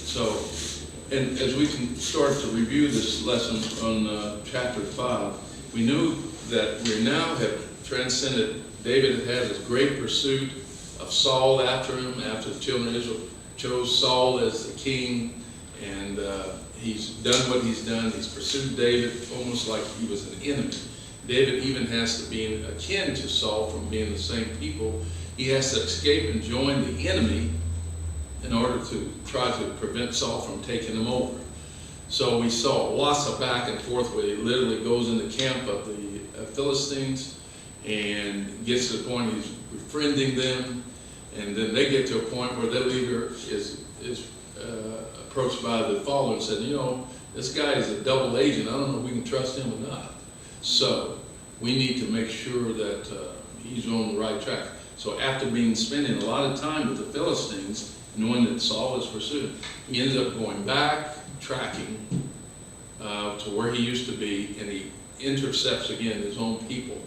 So, and as we can start to review this lesson on chapter 5, we knew that we now have transcended. David had his great pursuit of Saul after him, after the children of Israel chose Saul as the king, and he's done what he's done. He's pursued David almost like he was an enemy. David even has to be akin to Saul from being the same people. He has to escape and join the enemy in order to try to prevent Saul from taking him over. So we saw lots of back and forth where he literally goes in the camp of the Philistines and gets to the point he's befriending them, and then they get to a point where their leader is approached by the follower and said, you know, this guy is a double agent. I don't know if we can trust him or not. So we need to make sure that he's on the right track. So after spending a lot of time with the Philistines, knowing that Saul was pursuing, he ended up going back, tracking to where he used to be, and he intercepts again his own people.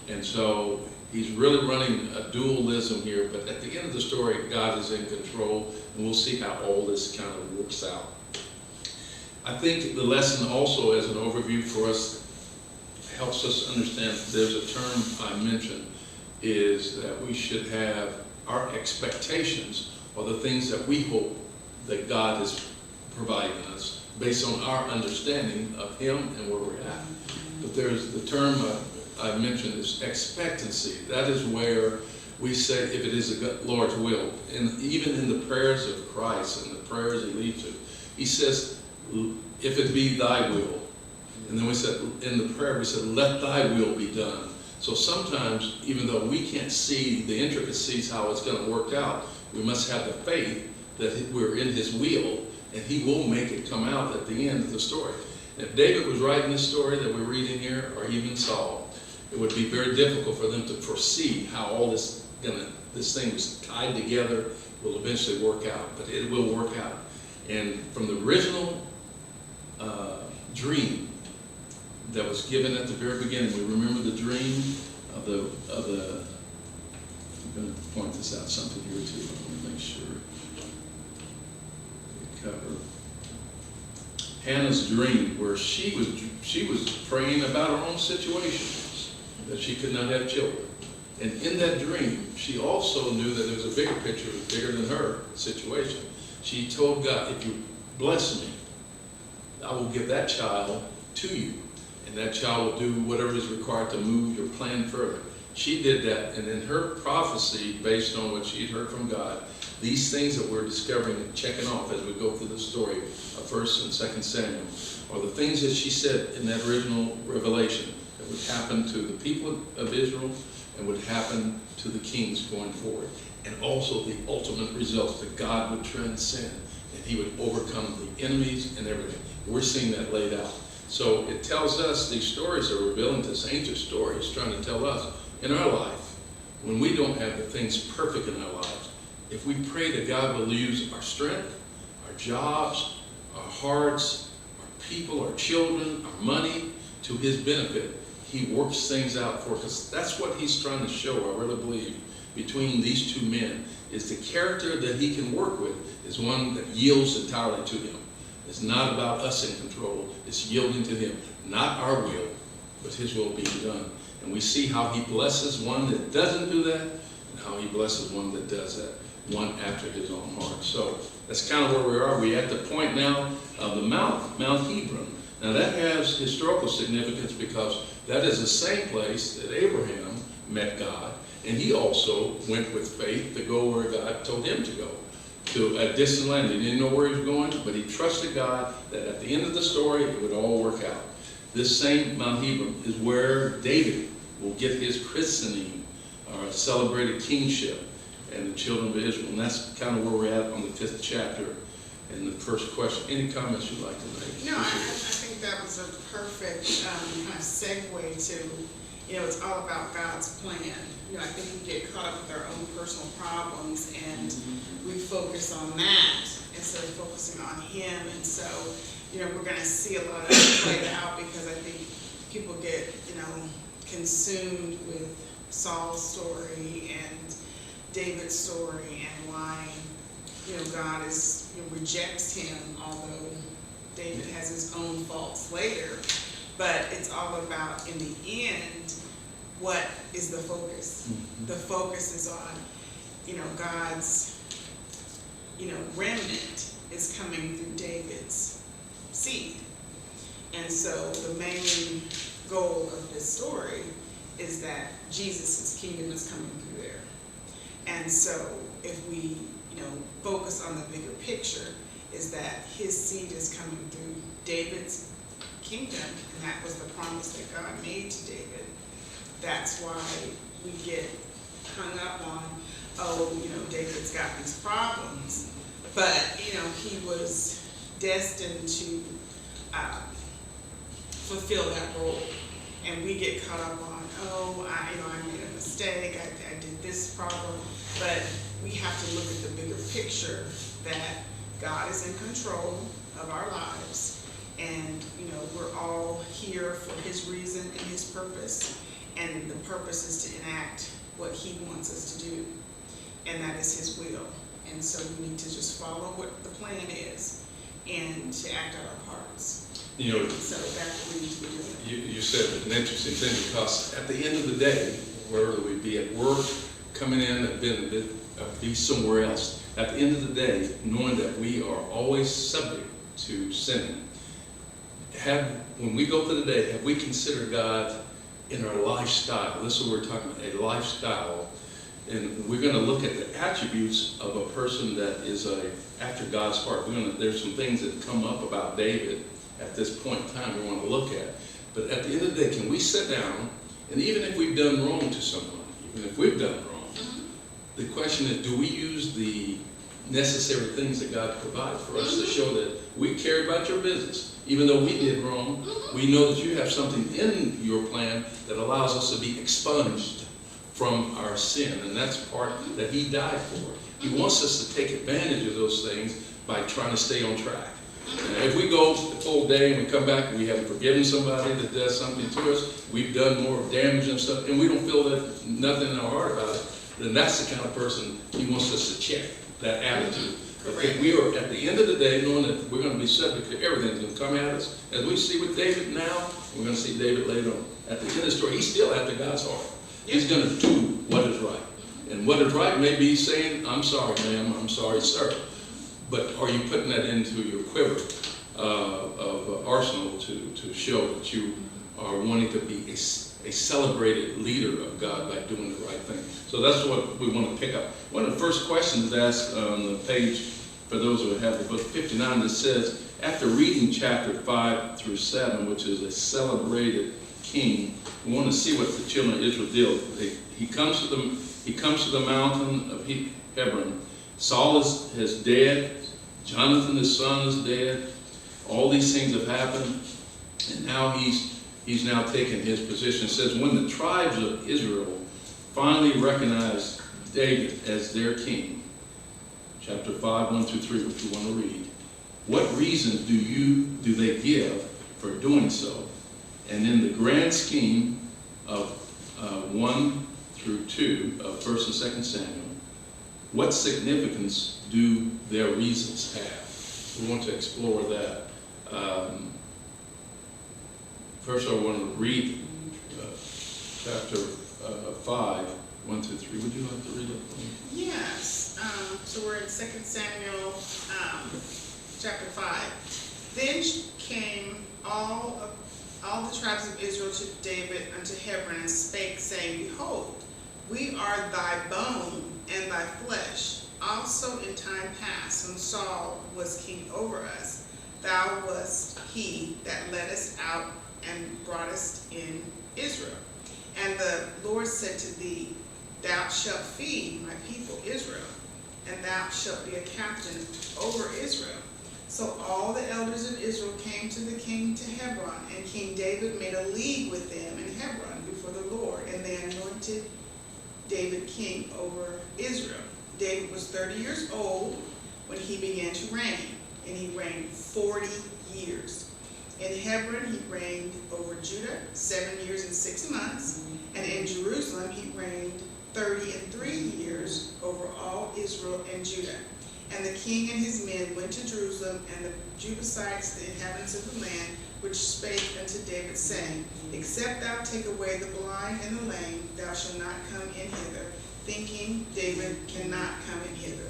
And so he's really running a dualism here, but at the end of the story, God is in control, and we'll see how all this kind of works out. I think the lesson also, as an overview for us, helps us understand there's a term I mentioned, is that we should have our expectations, or the things that we hope that God is providing us based on our understanding of Him and where we're at. But there's the term I mentioned is expectancy. That is where we say if it is the Lord's will. And even in the prayers of Christ and the prayers He leads to, He says, if it be thy will. And then we said, in the prayer, we said, let thy will be done. So sometimes, even though we can't see the intricacies how it's going to work out, we must have the faith that we're in His will, and He will make it come out at the end of the story. And if David was writing this story that we're reading here, or even Saul, it would be very difficult for them to foresee how all this thing was tied together, will eventually work out. But it will work out. And from the original dream that was given at the very beginning, we remember the dream of the I'm going to point this out something here too. I want to make sure we cover Hannah's dream, where she was praying about her own situation, that she could not have children. And in that dream, she also knew that there was a bigger picture, bigger than her situation. She told God, if you bless me, I will give that child to you. And that child will do whatever is required to move your plan further. She did that, and in her prophecy, based on what she had heard from God, these things that we're discovering and checking off as we go through the story of 1st and 2nd Samuel, are the things that she said in that original revelation that would happen to the people of Israel and would happen to the kings going forward. And also the ultimate results, that God would transcend and He would overcome the enemies and everything. We're seeing that laid out. So it tells us, these stories are revealing this ancient story. It's trying to tell us, in our life, when we don't have the things perfect in our lives, if we pray that God will use our strength, our jobs, our hearts, our people, our children, our money, to His benefit, He works things out for us. That's what He's trying to show, I really believe, between these two men, is the character that He can work with is one that yields entirely to Him. It's not about us in control. It's yielding to Him. Not our will, but His will being done. And we see how He blesses one that doesn't do that, and how He blesses one that does that, one after His own heart. So that's kind of where we are. We're at the point now of the Mount Hebron. Now that has historical significance because that is the same place that Abraham met God, and he also went with faith to go where God told him to go, to a distant land. He didn't know where he was going, but he trusted God that at the end of the story, it would all work out. This same Mount Hebron is where David will get his christening, or celebrated kingship, and the children of Israel. And that's kind of where we're at on the 5th chapter. And the first question, any comments you'd like to make? No, I think that was a perfect kind of segue to, it's all about God's plan. I think we get caught up with our own personal problems, and we focus on that instead of focusing on Him. And so, we're going to see a lot of it played out, because I think people get, consumed with Saul's story and David's story, and why, God rejects him, although David has his own faults later. But it's all about, in the end, what is the focus? Mm-hmm. The focus is on, God's, remnant is coming through David's seed. And so the main goal of this story is that Jesus' kingdom is coming through there. And so if we, focus on the bigger picture, is that his seed is coming through David's kingdom, and that was the promise that God made to David. That's why we get hung up on, David's got these problems, but, he was destined to fulfill that role. And we get caught up on, I made a mistake, I did this problem, but we have to look at the bigger picture that God is in control of our lives, and we're all here for his reason and his purpose, and the purpose is to enact what he wants us to do, and that is his will. And so we need to just follow what the plan is and to act out our parts. So that's what we need to be doing. You said an interesting thing, because at the end of the day, whether we be at work, coming in, and be somewhere else, at the end of the day, knowing that we are always subject to sinning, when we go through the day, have we considered God in our lifestyle? This is what we're talking about, a lifestyle. And we're going to look at the attributes of a person that is after God's heart. There's some things that come up about David at this point in time we want to look at. But at the end of the day, can we sit down, and even if we've done wrong to someone, even if we've done wrong, the question is, do we use the necessary things that God provides for us to show that we care about your business? Even though we did wrong, we know that you have something in your plan that allows us to be expunged from our sin, and that's part that he died for. He wants us to take advantage of those things by trying to stay on track. If we go the full day and we come back and we haven't forgiven somebody that does something to us, we've done more damage and stuff, and we don't feel that nothing in our heart about it, then that's the kind of person he wants us to check, that attitude. If we are, at the end of the day, knowing that we're going to be subject to everything that's going to come at us, as we see with David now, we're going to see David later on. At the end of the story, he's still after God's heart. He's going to do what is right. And what is right may be saying, I'm sorry, ma'am, I'm sorry, sir. But are you putting that into your quiver of arsenal to show that you are wanting to be a celebrated leader of God by doing the right thing? So that's what we want to pick up. One of the first questions asked on the page, for those who have the book 59, that says, after reading chapter 5 through 7, which is a celebrated king, we want to see what the children of Israel did. He comes to the mountain of Hebron. Saul is dead. Jonathan, his son, is dead. All these things have happened, and now he's now taken his position. It says, when the tribes of Israel finally recognized David as their king, chapter 5, 1 through 3, which you want to read, what reasons do they give for doing so? And in the grand scheme of 1 through 2 of 1st and 2nd Samuel, what significance do their reasons have? We want to explore that. First, I want to read chapter 5, 1 through 3. Would you like to read it for me? Yes. So we're in 2 Samuel chapter 5. Then came all the tribes of Israel to David unto Hebron, and spake, saying, Behold, we are thy bone and thy flesh. Also in time past, when Saul was king over us, thou wast he that led us out and brought us in Israel. And the Lord said to thee, Thou shalt feed my people Israel, and thou shalt be a captain over Israel. So all the elders of Israel came to the king to Hebron, and King David made a league with them in Hebron before the Lord, and they anointed David king over Israel. David was 30 years old when he began to reign, and he reigned 40 years. In Hebron he reigned over Judah 7 years and 6 months, and in Jerusalem he reigned 33 years over all Israel and Judah. And the king and his men went to Jerusalem, and the Jebusites, the inhabitants of the land, which spake unto David, saying, Except thou take away the blind and the lame, thou shalt not come in hither, thinking David cannot come in hither.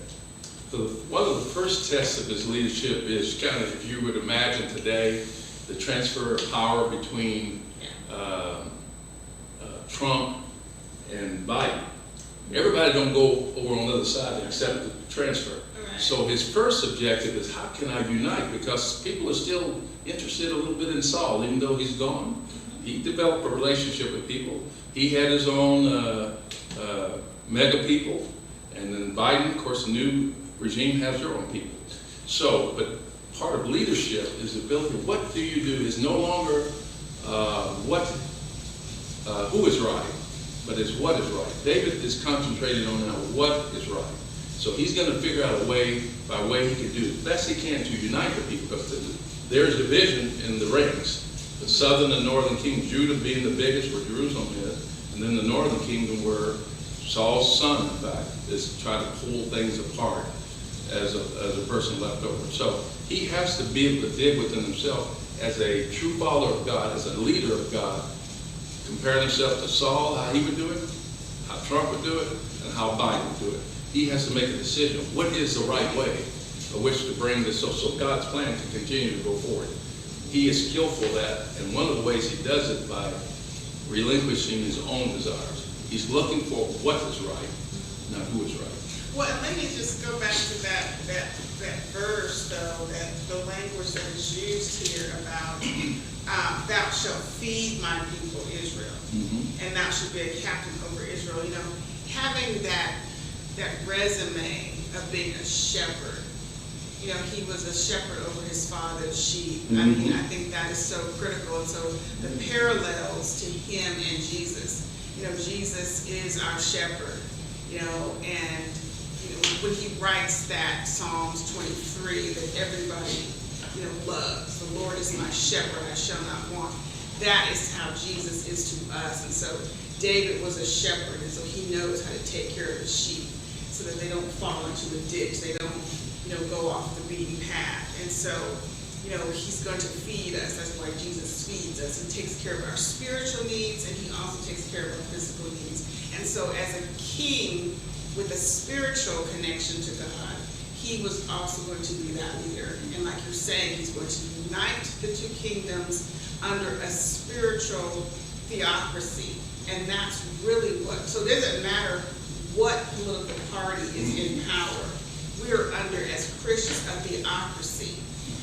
So one of the first tests of his leadership is kind of, if you would imagine today, the transfer of power between Trump and Biden. Everybody don't go over on the other side and accept the transfer. Right. So his first objective is, how can I unite? Because people are still interested a little bit in Saul, even though he's gone. He developed a relationship with people. He had his own mega people. And then Biden, of course, the new regime has their own people. So, but part of leadership is the ability, what do you do is no longer who is right, but it's what is right. David is concentrated on now what is right. So he's going to figure out a way, by way he can do the best he can to unite the people, because there's division in the ranks. The southern and northern kingdom, Judah being the biggest where Jerusalem is, and then the northern kingdom where Saul's son, in fact, is trying to pull things apart as a person left over. So he has to be able to dig within himself as a true follower of God, as a leader of God, comparing himself to Saul, how he would do it, how Trump would do it, and how Biden would do it. He has to make a decision. What is the right way of which to bring this so God's plan can continue to go forward? He is skillful at that, and one of the ways he does it by relinquishing his own desires. He's looking for what is right, not who is right. Well, let me just go back to that verse, though, that the language that is used here about thou shalt feed my people Israel, and thou shalt be a captain over Israel. You know, having that resume of being a shepherd. You know, he was a shepherd over his father's sheep. I mean, I think that is so critical. And so the parallels to him and Jesus. You know, Jesus is our shepherd. You know, and when he writes that Psalms 23 that everybody, loves, the Lord is my shepherd, I shall not want. That is how Jesus is to us. And so David was a shepherd, and so he knows how to take care of his sheep so that they don't fall into a ditch. They don't, go off the beaten path. And so, he's going to feed us. That's why Jesus feeds us. He takes care of our spiritual needs, and he also takes care of our physical needs. And so as a king with a spiritual connection to God, he was also going to be that leader. And like you're saying, he's going to unite the two kingdoms under a spiritual theocracy. And that's really what, so it doesn't matter what political party is in power. We're under, as Christians, a theocracy.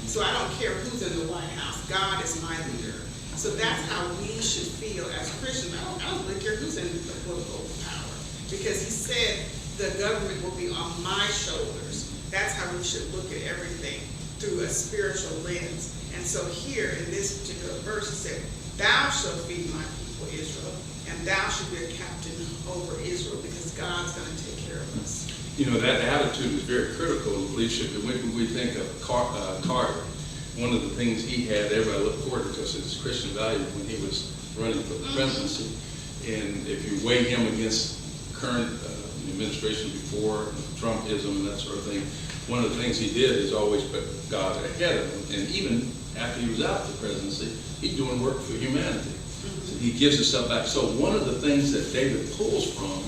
So I don't care who's in the White House. God is my leader. So that's how we should feel as Christians. I don't really care who's in the political power. Because he said the government will be on my shoulders. That's how we should look at everything, through a spiritual lens. And so here in this particular verse, it said, thou shalt feed my people Israel, and thou shalt be a captain over Israel, because God's going to take care of us. That attitude is very critical in leadership. And when we think of Carter, one of the things he had, everybody looked forward to, because it's Christian values when he was running for the presidency. And if you weigh him against current administration before, Trumpism and that sort of thing, one of the things he did is always put God ahead of him. And even after he was out of the presidency, he's doing work for humanity. So he gives himself back. So one of the things that David pulls from,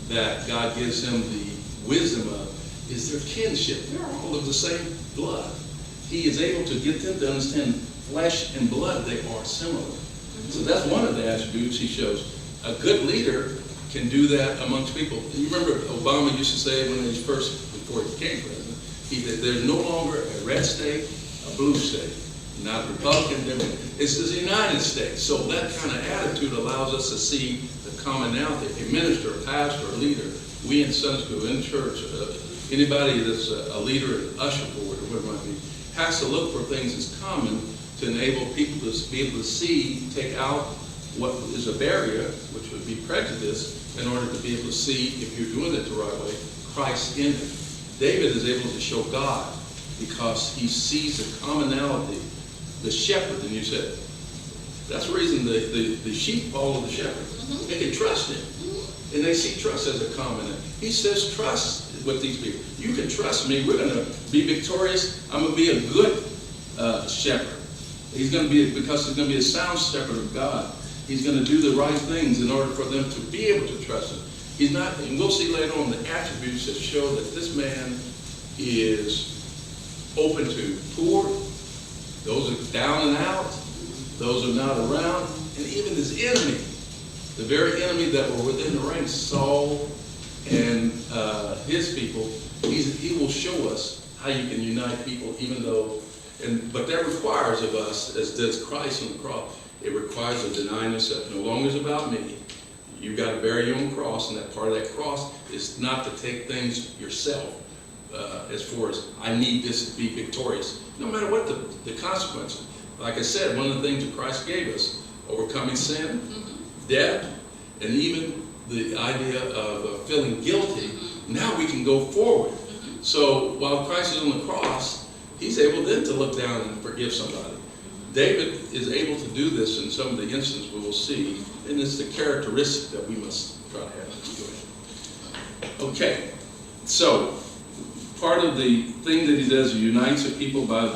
that God gives him the wisdom of, is their kinship. They're all of the same blood. He is able to get them to understand flesh and blood, they are similar. So that's one of the attributes he shows. A good leader can do that amongst people. You remember Obama used to say when he before he became president, there's no longer a red state, a blue state, not Republican, it's the United States. So that kind of attitude allows us to see the commonality. A minister, a pastor, a leader, we in Sunday school, in church, anybody that's a leader at usher board or whatever it might be, has to look for things that's common to enable people to be able to see, take out what is a barrier, which would be prejudice, in order to be able to see, if you're doing it the right way, Christ in it. David is able to show God because he sees the commonality, the shepherd, and you said, that's the reason the sheep follow the shepherd. They can trust him. And they see trust as a common. He says trust with these people. You can trust me. We're going to be victorious. I'm going to be a good shepherd. He's going to be, because he's going to be a sound shepherd of God. He's going to do the right things in order for them to be able to trust him. He's not, and we'll see later on the attributes that show that this man is open to poor, those are down and out, those are not around, and even his enemy, the very enemy that were within the ranks, Saul and his people. He will show us how you can unite people, even though, but that requires of us, as does Christ on the cross, it requires a denying yourself. No longer is about me. You've got to bear your own cross, and that part of that cross is not to take things yourself as far as, I need this to be victorious. No matter what the consequences. Like I said, one of the things that Christ gave us, overcoming sin, death, and even the idea of feeling guilty, now we can go forward. So while Christ is on the cross, he's able then to look down and forgive somebody. David is able to do this in some of the instances we will see, and it's the characteristic that we must try to have. Okay, so part of the thing that he does, he unites the people by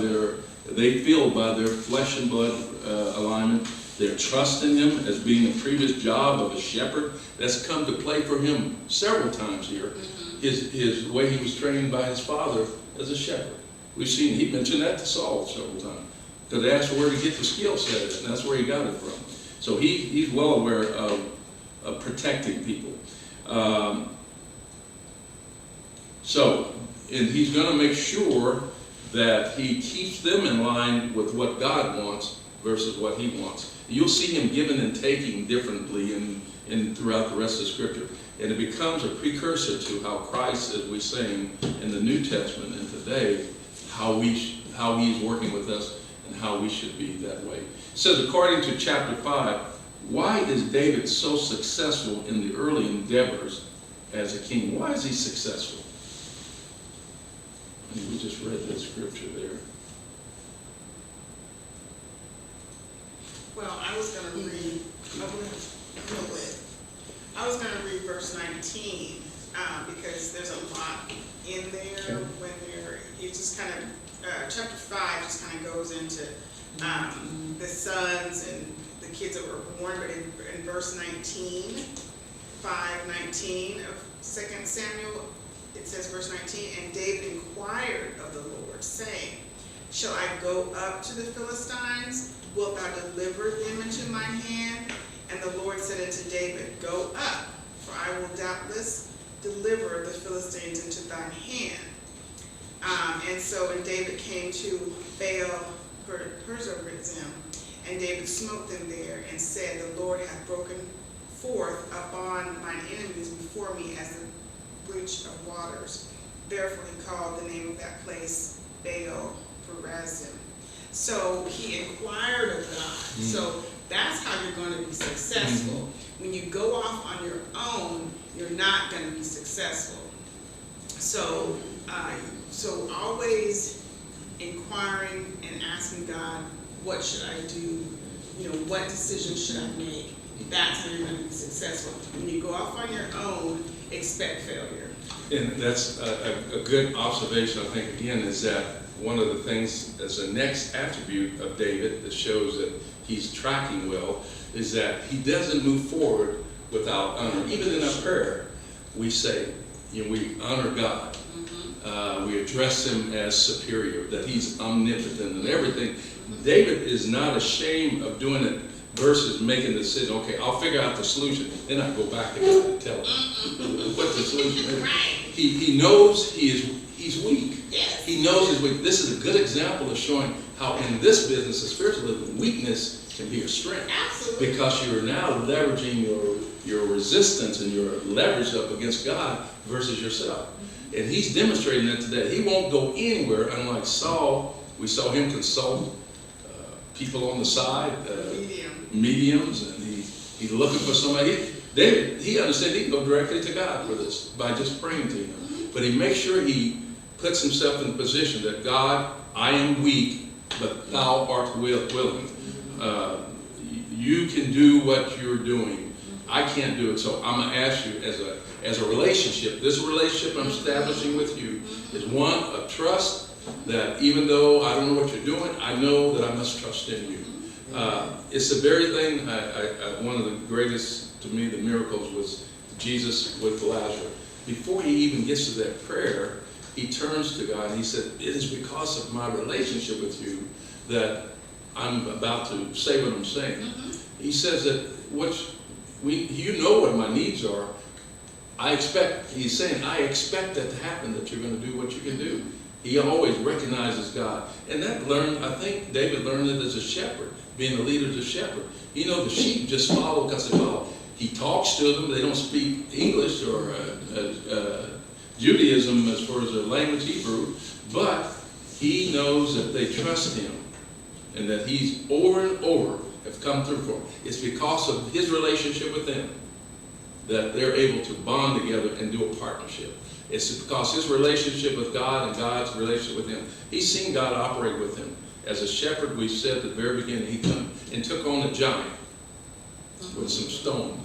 they feel by their flesh and blood alignment. They're trusting him as being a previous job of a shepherd. That's come to play for him several times here. His way he was trained by his father as a shepherd. We've seen, he mentioned that to Saul several times. Because they asked where to get the skill set, and that's where he got it from. So he's well aware of protecting people. And he's going to make sure that he keeps them in line with what God wants versus what he wants. You'll see him giving and taking differently in throughout the rest of the Scripture. And it becomes a precursor to how Christ, as we sing in the New Testament and today, how he's working with us and how we should be that way. It says, according to chapter 5, why is David so successful in the early endeavors as a king? Why is he successful? And we just read that scripture there. Well, I was going to read, verse 19, because there's a lot in there when it just kind of, chapter 5 just kind of goes into the sons and the kids that were born, but in verse 19, 5:19 of 2 Samuel, it says, verse 19, and David inquired of the Lord, saying, shall I go up to the Philistines? Wilt thou deliver them into mine hand? And the Lord said unto David, go up, for I will doubtless deliver the Philistines into thine hand. And David came to Baal Perazim, and David smote them there, and said, the Lord hath broken forth upon mine enemies before me as the breach of waters. Therefore he called the name of that place Baal Perazim. So he inquired of God. So that's how you're going to be successful. When you go off on your own, you're not going to be successful. So always inquiring and asking God, what should I do? What decision should I make? That's how you're going to be successful. When you go off on your own, expect failure. And that's a good observation, I think, again, is that one of the things as a next attribute of David that shows that he's tracking well is that he doesn't move forward without honor. Even in our prayer, we say, we honor God. We address him as superior, that he's omnipotent and everything. David is not ashamed of doing it versus making the decision, okay, I'll figure out the solution. Then I go back to God and tell him what the solution is. He knows he's weak. Yes. He knows he's weak. This is a good example of showing how in this business of spiritualism, weakness can be a strength. Absolutely. Because you're now leveraging your resistance and your leverage up against God versus yourself. And he's demonstrating that today. He won't go anywhere, unlike Saul. We saw him consult people on the side, mediums, and he's looking for somebody. David, he understands he can go directly to God for this by just praying to him. But he makes sure he puts himself in the position that God, I am weak, but thou art willing. You can do what you're doing. I can't do it, so I'm going to ask you as as a relationship. This relationship I'm establishing with you is one of trust, that even though I don't know what you're doing, I know that I must trust in you. It's the very thing, one of the greatest, to me, the miracles was Jesus with Lazarus. Before he even gets to that prayer, he turns to God and he said, it is because of my relationship with you that I'm about to say what I'm saying. He says that you know what my needs are. He's saying, I expect that to happen, that you're going to do what you can do. He always recognizes God. And I think David learned it as a shepherd, being a leader as a shepherd. The sheep just follow because they follow. He talks to them. They don't speak English or Judaism as far as their language, Hebrew, but he knows that they trust him and that he's over and over have come through for them. It's because of his relationship with them that they're able to bond together and do a partnership. It's because his relationship with God and God's relationship with him. He's seen God operate with him. As a shepherd, we said at the very beginning, he came and took on a giant with some stone.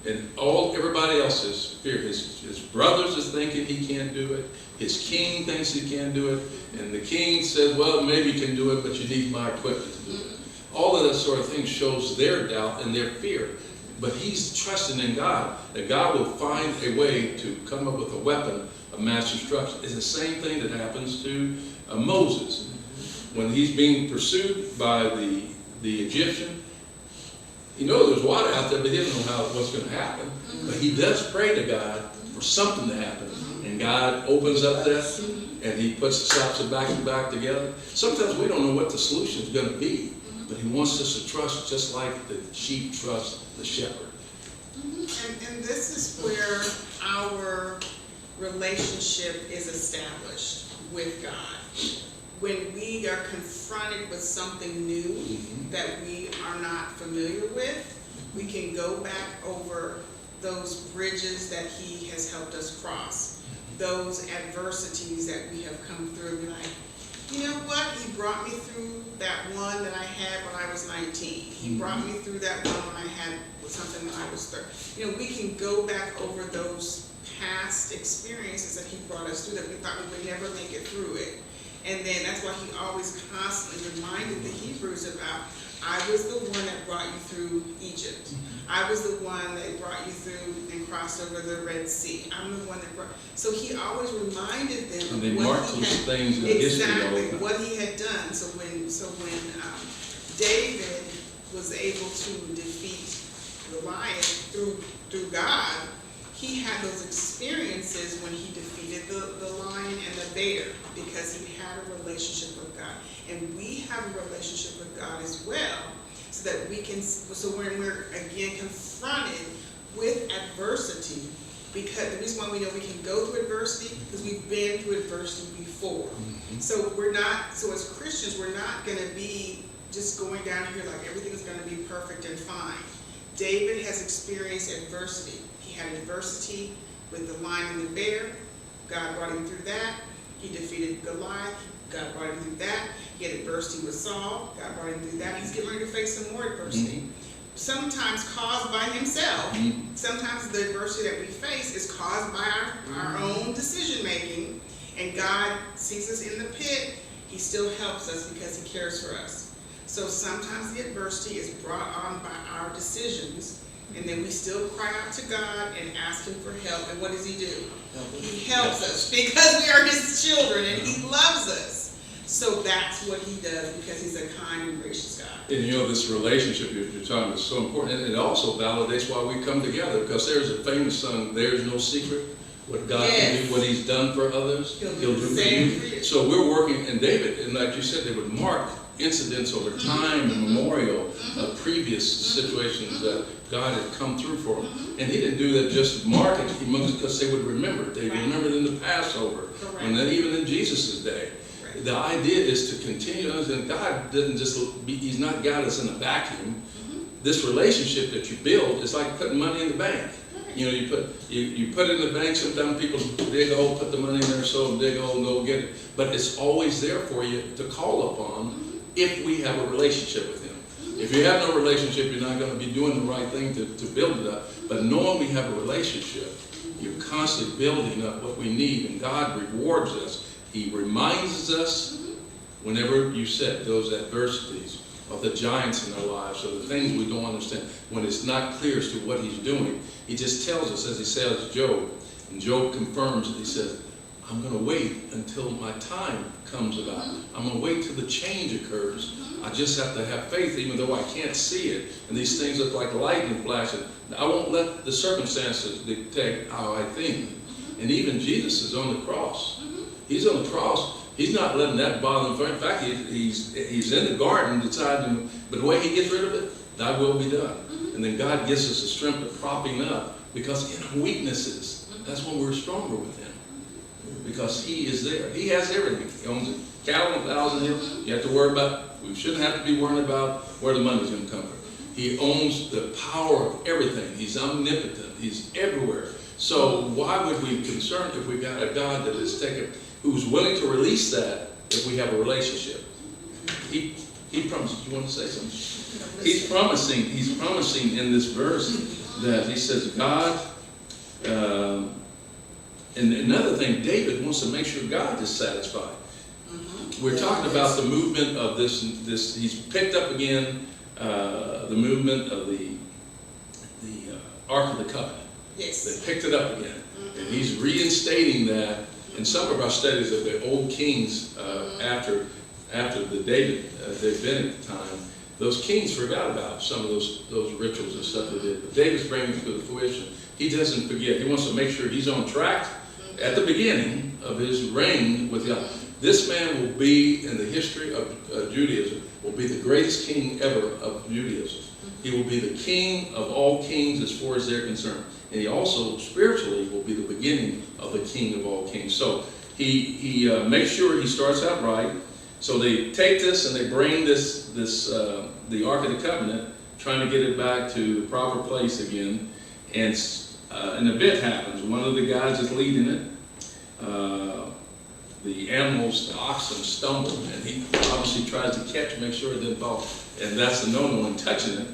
And everybody else's fear. His brothers is thinking he can't do it. His king thinks he can't do it. And the king says, well, maybe you can do it, but you need my equipment to do it. All of that sort of thing shows their doubt and their fear. But he's trusting in God, that God will find a way to come up with a weapon of mass destruction. It's the same thing that happens to Moses. When he's being pursued by the Egyptian, he knows there's water out there, but he doesn't know what's going to happen. But he does pray to God for something to happen. And God opens up that, and he slaps it back and back together. Sometimes we don't know what the solution is going to be, but he wants us to trust just like the sheep trust the shepherd. And this is where our relationship is established with God. When we are confronted with something new that we are not familiar with, we can go back over those bridges that he has helped us cross, those adversities that we have come through. We're like, you know what? He brought me through that one that I had when I was 19. He brought me through that one when I had something when I was 30. We can go back over those past experiences that he brought us through that we thought we would never make it through it. And then that's why he always constantly reminded the Hebrews about, I was the one that brought you through Egypt. I was the one that brought you through and crossed over the Red Sea. I'm the one that brought. So he always reminded them and they marked those things in history. What he had done. So when David was able to defeat Goliath through God, he had those experiences when he defeated the lion and the bear, because he had a relationship with God. And we have a relationship with God as well, so that we can, so when we're again confronted with adversity, because the reason why we know we can go through adversity, because we've been through adversity before. So so as Christians, we're not going to be just going down here like everything is going to be perfect and fine. David has experienced adversity. He had adversity with the lion and the bear. God brought him through that. He defeated Goliath. God brought him through that. He had adversity with Saul. God brought him through that. He's getting ready to face some more adversity. Sometimes caused by himself. Sometimes the adversity that we face is caused by our own decision making. And God sees us in the pit. He still helps us because he cares for us. So sometimes the adversity is brought on by our decisions, and then we still cry out to God and ask him for help. And what does he do? He helps us because we are his children and he loves us. So that's what he does, because he's a kind and gracious God. And this relationship you're talking about is so important. And it also validates why we come together, because there's a famous song, "There's No Secret." What God can do, what he's done for others, he'll do for you. So we're working, and David, and like you said, they would mark incidents over time and memorial of previous situations that God had come through for them. And he didn't do that just to mark it, because they would remember. They remembered in the Passover, and then even in Jesus' day. The idea is to continue, and God didn't he's not got us in a vacuum. This relationship that you build is like putting money in the bank. You put it in the bank. Sometimes people dig a hole, put the money in there, so dig a hole and go get it. But it's always there for you to call upon if we have a relationship with him. If you have no relationship, you're not going to be doing the right thing to build it up. But knowing we have a relationship, you're constantly building up what we need, and God rewards us. He reminds us whenever you set those adversities of the giants in our lives, or the things we don't understand, when it's not clear as to what he's doing. He just tells us, as he says Job, and Job confirms it. He says, I'm going to wait until my time comes about. I'm going to wait till the change occurs. I just have to have faith, even though I can't see it. And these things look like lightning flashing. I won't let the circumstances dictate how I think. And even Jesus is on the cross. He's on the cross. He's not letting that bother him. In fact, he's in the garden deciding, but the way he gets rid of it, thy will be done. And then God gives us the strength of propping up, because in our weaknesses, that's when we're stronger with him. Because he is there. He has everything. He owns a cattle on 1,000 hills. You have to worry about, we shouldn't have to be worrying about where the money's going to come from. He owns the power of everything. He's omnipotent. He's everywhere. So why would we be concerned if we got a God that is who's willing to release that if we have a relationship? He promises. You want to say something? He's promising in this verse that he says, God, and another thing, David wants to make sure God is satisfied. We're talking about the movement of this. He's picked up again the movement of the Ark of the Covenant. Yes. They picked it up again. And he's reinstating that in some of our studies of the old kings after the David Bennett time. Those kings forgot about some of those rituals and stuff they did. But David's bringing it to the fruition. He doesn't forget. He wants to make sure he's on track at the beginning of his reign with God. This man will be, in the history of Judaism, will be the greatest king ever of Judaism. He will be the king of all kings as far as they're concerned. And he also, spiritually, will be the beginning of the king of all kings. So he makes sure he starts out right. So they take this and they bring the Ark of the Covenant, trying to get it back to the proper place again. And an event happens. One of the guys is leading it. The animals, the oxen, stumble, and he obviously tries to catch, make sure it didn't fall. And that's the no one touching it.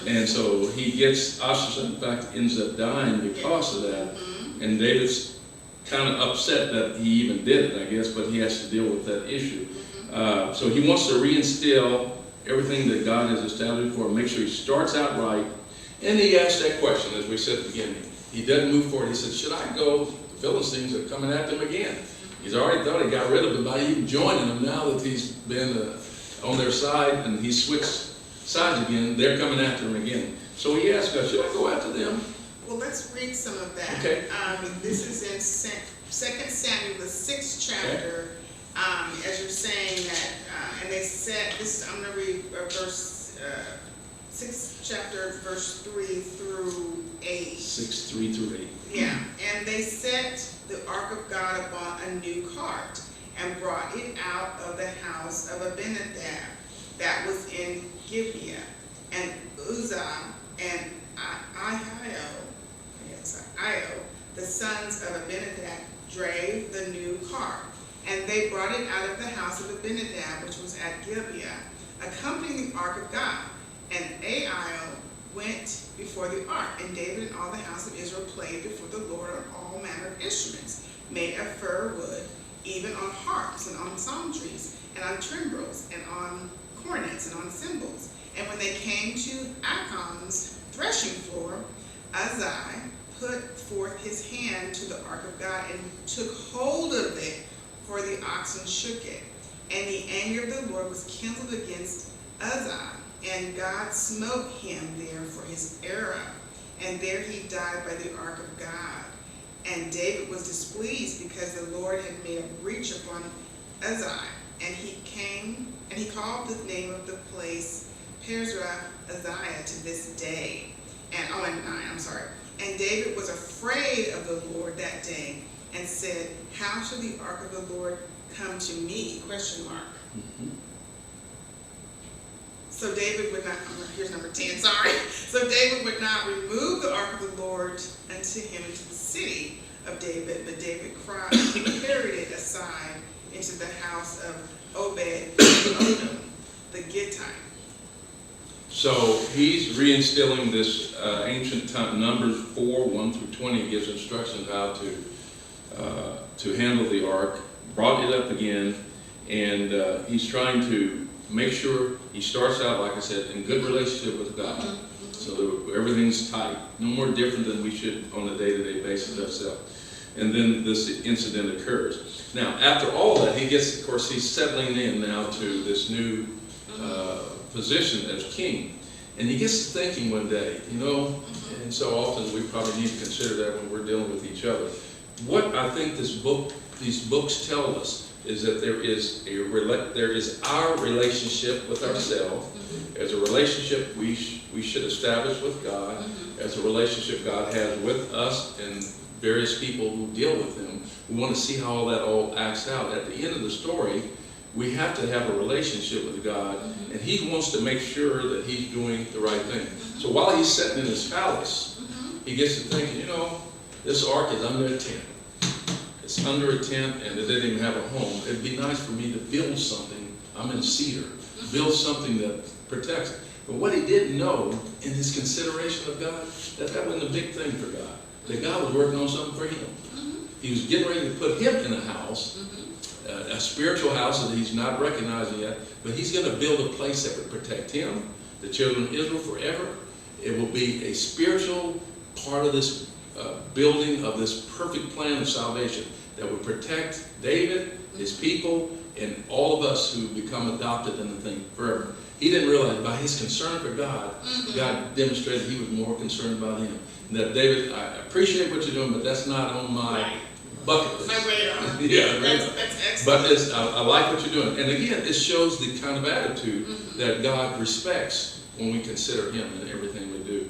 And so he gets ostracized. In fact, ends up dying because of that. And David's kind of upset that he even did it, I guess, but he has to deal with that issue. So he wants to reinstill everything that God has established for him, make sure he starts out right. And he asks that question, as we said at the beginning. He doesn't move forward. He says, should I go? The Philistines are coming at him again. He's already thought he got rid of them by even joining them. Now that he's been on their side and he's switched sides again, they're coming after him again. So he asks us, should I go after them? Well, let's read some of that. Okay. This is in 2 Samuel, the 6th chapter. Okay. As you're saying that, and they said, I'm going to read verse 6th chapter, verse 3 through 8. 6, 3 through 8. Yeah, and they set the ark of God upon a new cart and brought it out of the house of Abinadab that was in Gibeah, and Uzzah and Io, the sons of Abinadab, drave the new cart, and they brought it out of the house of Abinadab, which was at Gibeah, accompanying the ark of God. And Io went before the ark, and David and all the house of Israel played before the Lord on all manner of instruments made of fir wood, even on harps and on psalteries and on timbrels and on cornets and on cymbals. And when they came to Achan's threshing floor, Uzzah put forth his hand to the ark of God and took hold of it, for the oxen shook it. And the anger of the Lord was kindled against Uzzah, and God smote him there for his error. And there he died by the ark of God. And David was displeased because the Lord had made a breach upon Uzzah. And he came, and he called the name of the place Perzra Uzziah to this day. And David was afraid of the Lord that day, and said, how shall the ark of the Lord come to me? ? So David would not, here's number 10, sorry. So David would not remove the ark of the Lord unto him into the city of David, but David carried it aside into the house of Obed the Gittite. So he's reinstilling this ancient time, Numbers 4, 1 through 20 gives instructions how to handle the ark, brought it up again, and he's trying to make sure he starts out, like I said, in good relationship with God. So that everything's tight, no more different than we should on a day-to-day basis ourselves. And then this incident occurs. Now, after all that, he gets, of course, he's settling in now to this new position as king. And he gets to thinking one day, and so often we probably need to consider that when we're dealing with each other. What I think these books tell us is that there is our relationship with ourselves, as a relationship we should establish with God, as a relationship God has with us and various people who deal with Him. We want to see how all that acts out. At the end of the story, we have to have a relationship with God, and He wants to make sure that He's doing the right thing. So while he's sitting in his palace, he gets to thinking, this ark is under a tent. It's under a tent, and it didn't even have a home. It'd be nice for me to build something. I'm in cedar. Build something that protects it. But what he didn't know in his consideration of God, that wasn't a big thing for God. That God was working on something for him. He was getting ready to put him in a house, a spiritual house that he's not recognizing yet, but he's going to build a place that would protect him, the children of Israel forever. It will be a spiritual part of this building of this perfect plan of salvation that would protect David, his people, and all of us who become adopted in the thing forever. He didn't realize by his concern for God, God demonstrated he was more concerned about him. And that David, I appreciate what you're doing, but that's not on my bucket list. My radar. Yeah, that's but excellent. I like what you're doing. And again, it shows the kind of attitude that God respects when we consider Him in everything we do.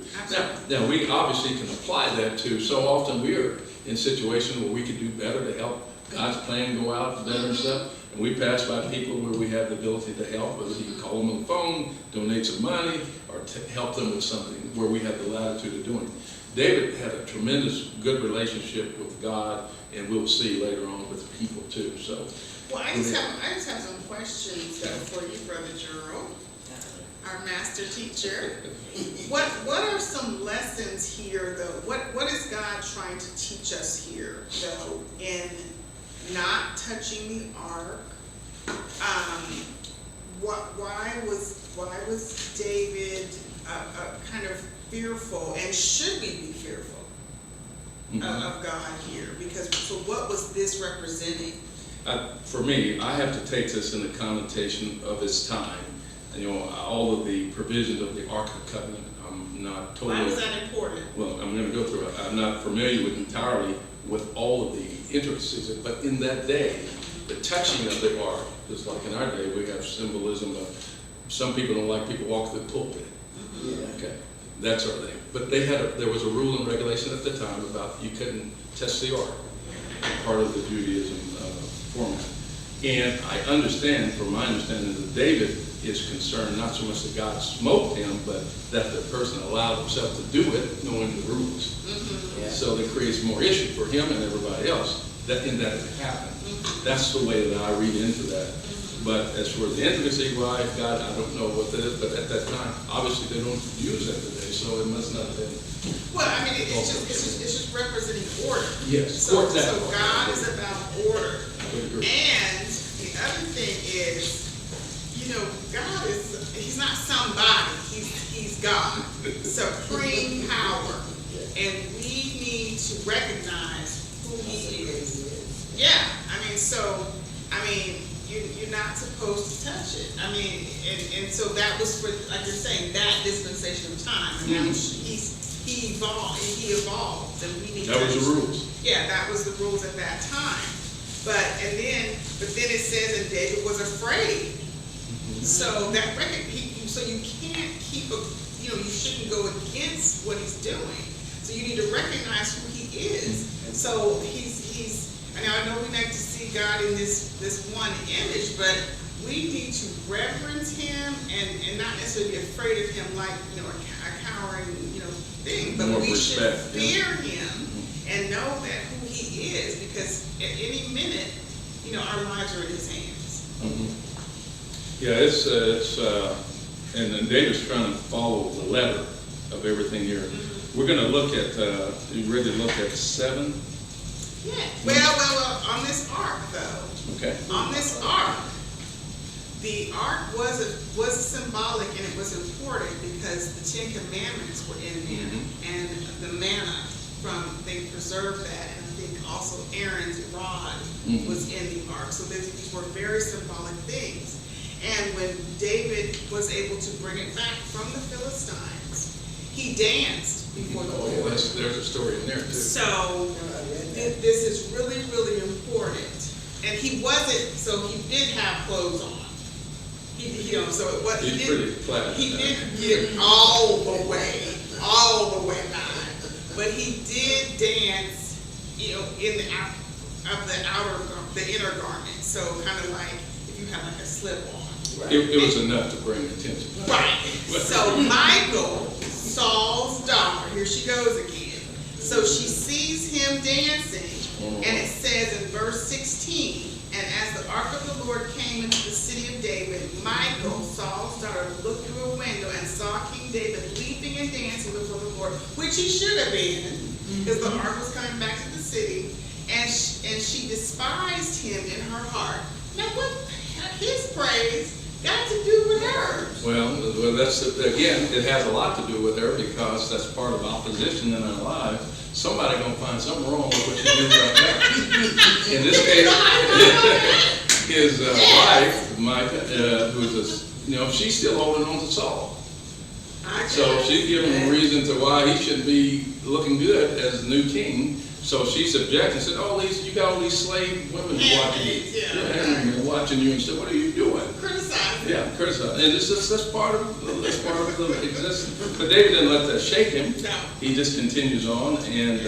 Now, we obviously can apply that to, so often we are in situations where we could do better to help God's plan go out better and stuff. And we pass by people where we have the ability to help, whether you can call them on the phone, donate some money, or help them with something where we have the latitude of doing. David had a tremendous good relationship with God, and we'll see later on with people too. So, well, I just have some questions for you, Brother Gerald, our master teacher. What are some lessons here, though? What is God trying to teach us here, though, in not touching the ark? Why was David kind of fearful, and should we be fearful of God here? Because so what was this representing? For me, I have to take this in the connotation of its time. All of the provisions of the Ark of the Covenant, I'm not totally... Why was that important? Well, I'm going to go through it. I'm not familiar entirely with all of the intricacies, but in that day, the touching of the Ark, just like in our day, we have symbolism of, some people don't like people walk through the pulpit. Okay, that sort of thing. But there was a rule and regulation at the time about you couldn't touch the Ark, part of the Judaism format. And I understand, from my understanding, that David is concerned not so much that God smote him, but that the person allowed himself to do it, knowing the rules. So that creates more issue for him and everybody else that it happened. That's the way that I read into that. But as for the intricacy, why God, I don't know what that is, but at that time, obviously they don't use that today, so it must not have been. Well, I mean, it's just representing order. Yes. So God is about order. And the other thing is, God He's not somebody. He's God. Supreme power. And we need to recognize who He is. Yeah. You're not supposed to touch it. And so that was for, like you're saying, that dispensation of time. And now he evolved, and we need that was the rules. Yeah, that was the rules at that time. But then it says that David was afraid. So you can't keep you shouldn't go against what he's doing. So you need to recognize who he is. So I know we like to see God in this one image, but we need to reverence him and not necessarily be afraid of him like a cowering thing, but we should fear him and know that who he is, because at any minute our lives are in his hands. Yeah, it's And then David's trying to follow the letter of everything here. We're going to look at, you ready to look at 7? Yeah. Well, on this ark though. Okay. On this ark, the ark was symbolic and it was important because the 10 Commandments were in there, and the manna they preserved that, and I think also Aaron's rod was in the ark. So these were very symbolic things. And when David was able to bring it back from the Philistines, he danced before the Lord. There's a story in there too. So this is really, really important. And he did have clothes on. He didn't get all the way back. But he did dance, in the inner garment. So kind of like if you have like a slip on. Right. It was enough to bring attention. Right. So Michal, Saul's daughter, here she goes again. So she sees him dancing, and it says in verse 16, and as the ark of the Lord came into the city of David, Michal, Saul's daughter, looked through a window and saw King David leaping and dancing before the Lord, which he should have been, because the ark was coming back to the city, and she despised him in her heart. Now what his praise got to do with her? Well, that's, again, it has a lot to do with her because that's part of opposition in our lives. Somebody gonna find something wrong with what you do right now. In this case, his wife, Micah, who's she's still holding on to Saul. So she's giving him a reason to why he should be looking good as the new king. So she's objecting, said, you got all these slave women watching you, watching you and said, what are you doing? Criticizing. Yeah, criticizing. And that's part of the existence. But David didn't let that shake him. No. He just continues on, and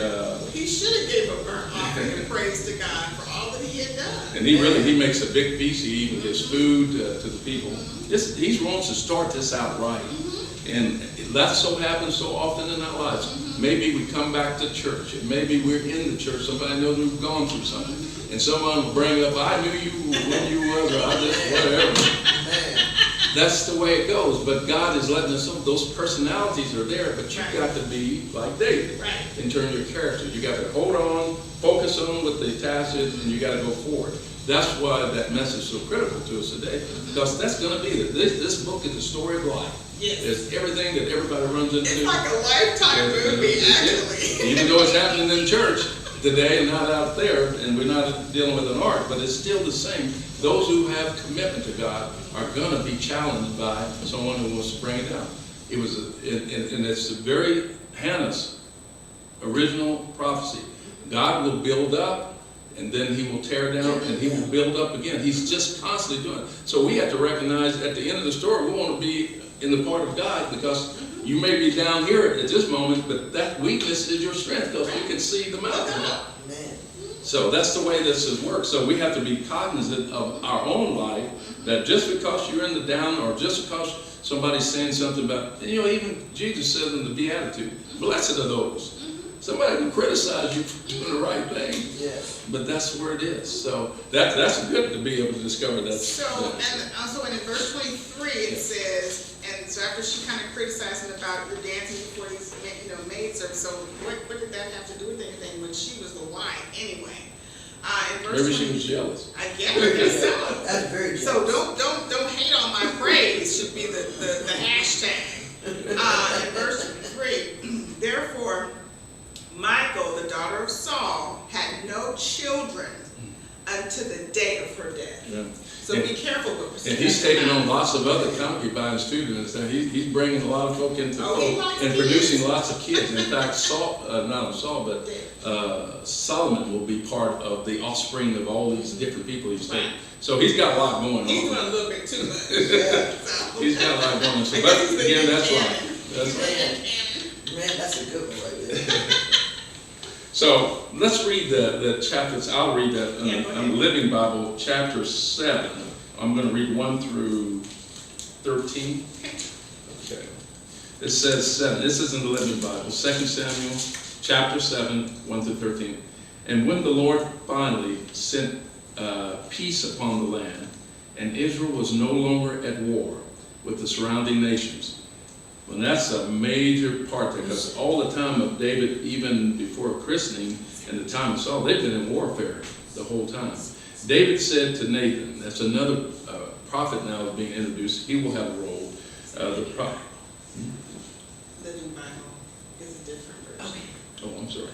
he should have gave a burnt offering and praise to God for all that he had done. And he makes a big feast. He even gives food to the people. He wants to start this out right. And that so happens so often in our lives. Maybe we come back to church, and maybe we're in the church. Somebody knows we've gone through something, and someone will bring up, I knew you when you was, or I just, whatever. That's the way it goes. But God is letting us know those personalities are there, but you've got to be like David in terms of your character. You got to hold on, focus on what the task is, and you got to go forward. That's why that message is so critical to us today, because that's going to be this book is the story of life. Yes. It's everything that everybody runs into. It's like a lifetime movie, actually. Even though it's happening in church today and not out there, and we're not dealing with an ark, but it's still the same. Those who have commitment to God are going to be challenged by someone who wants to bring it down. It was, and it's very Hannah's original prophecy. God will build up, and then he will tear down, and he will build up again. He's just constantly doing it. So we have to recognize at the end of the story, we want to be in the part of God, because you may be down here at this moment, but that weakness is your strength, because we can see the mountain. So that's the way this works. So we have to be cognizant of our own life, that just because you're in the down, or just because somebody's saying something about, even Jesus says in the Beatitude, blessed are those. Somebody can criticize you for doing the right thing, but that's where it is. So that's good to be able to discover that. So in verse 23 it says, and so after she kind of criticized him about your dancing before he's maid service. So what did that have to do with anything when she was the wife anyway? In verse Maybe she was jealous. I guess so. That's very jealous. So don't hate on my praise should be the hashtag. In verse 3, therefore Michal, the daughter of Saul, had no children until the day of her death. Yeah. So be careful with. And he's taking on lots of other concubines too. He's bringing a lot of folk into the fold and producing lots of kids. In fact, Solomon will be part of the offspring of all these different people he's taking. So he's got a lot going on. He's doing a little bit too much. He's got a lot going on. So, but again, that's right. That's right. Man, that's a good one right there. So let's read the chapters. I'll read that in the Living Bible, chapter 7. I'm going to read 1 through 13. Okay. It says 7. This is in the Living Bible. 2 Samuel, chapter 7, 1 through 13. And when the Lord finally sent peace upon the land, and Israel was no longer at war, with the surrounding nations. And that's a major part there, because all the time of David, even before christening and the time of Saul, they've been in warfare the whole time. David said to Nathan, that's another prophet now being introduced, he will have a role. The prophet. Living Bible is a different version. Oh, I'm sorry.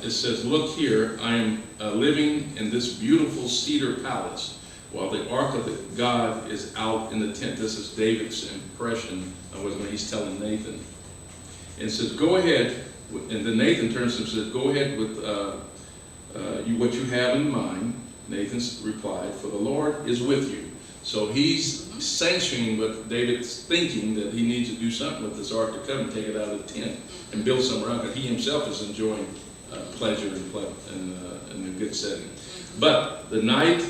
It says, look here, I am living in this beautiful cedar palace while the ark of the God is out in the tent. This is David's impression of what he's telling Nathan. And it says, go ahead, and then Nathan turns to him and says, go ahead with what you have in mind. Nathan replied, for the Lord is with you. So he's sanctioning what David's thinking, that he needs to do something with this Ark of the Covenant, take it out of the tent and build something around it. He himself is enjoying pleasure and a good setting. But the night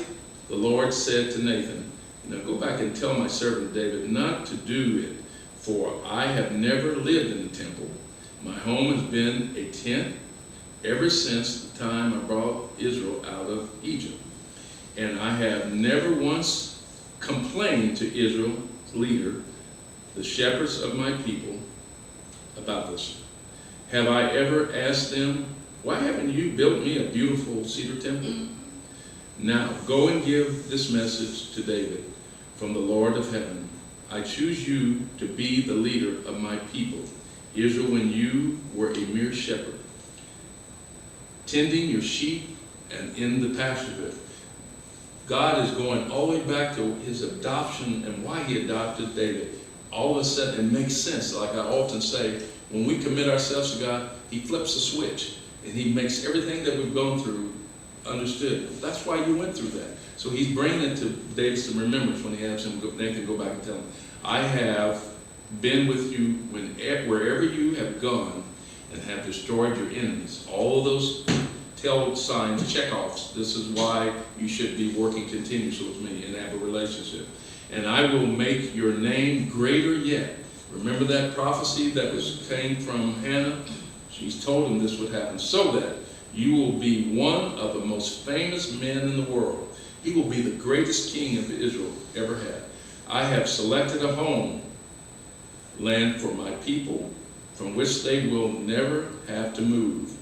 the Lord said to Nathan, now go back and tell my servant David not to do it, for I have never lived in the temple. My home has been a tent ever since the time I brought Israel out of Egypt. And I have never once complained to Israel's leader, the shepherds of my people, about this. Have I ever asked them, why haven't you built me a beautiful cedar temple? Now go and give this message to David from the Lord of heaven. I choose you to be the leader of my people, Israel, when you were a mere shepherd, tending your sheep and in the pasture. God is going all the way back to his adoption and why he adopted David. All of a sudden, it makes sense. Like I often say, when we commit ourselves to God, he flips the switch and he makes everything that we've gone through understood. That's why you went through that. So he's bringing it to David some remembrance when he has him Nathan go back and tell him, I have been with you wherever you have gone and have destroyed your enemies. All of those tell signs, check-offs. This is why you should be working continuously with me and have a relationship. And I will make your name greater yet. Remember that prophecy that came from Hannah? She's told him this would happen, so that you will be one of the most famous men in the world. He will be the greatest king of Israel ever had. I have selected a home, land for my people, from which they will never have to move.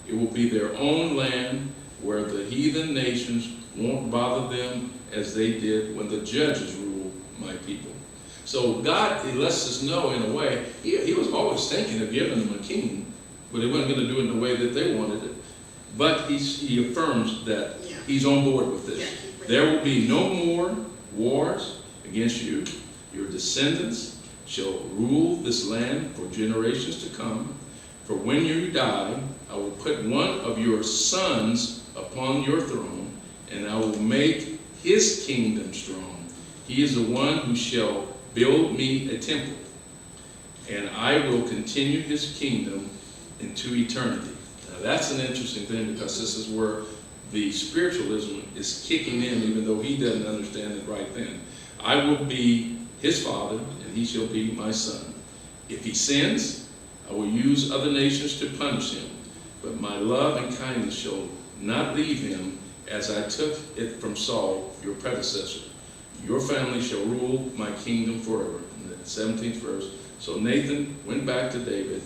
It will be their own land where the heathen nations won't bother them as they did when the judges ruled my people. So God, he lets us know in a way, he was always thinking of giving them a king, but he wasn't going to do it in the way that they wanted it. But he affirms that he's on board with this. There will be no more wars against you. Your descendants shall rule this land for generations to come. For when you die, I will put one of your sons upon your throne, and I will make his kingdom strong. He is the one who shall build me a temple, and I will continue his kingdom into eternity. Now that's an interesting thing, because this is where the spiritualism is kicking in, even though he doesn't understand it right then. I will be his father, and he shall be my son. If he sins, I will use other nations to punish him, but my love and kindness shall not leave him, as I took it from Saul, your predecessor. Your family shall rule my kingdom forever. In the 17th verse. So Nathan went back to David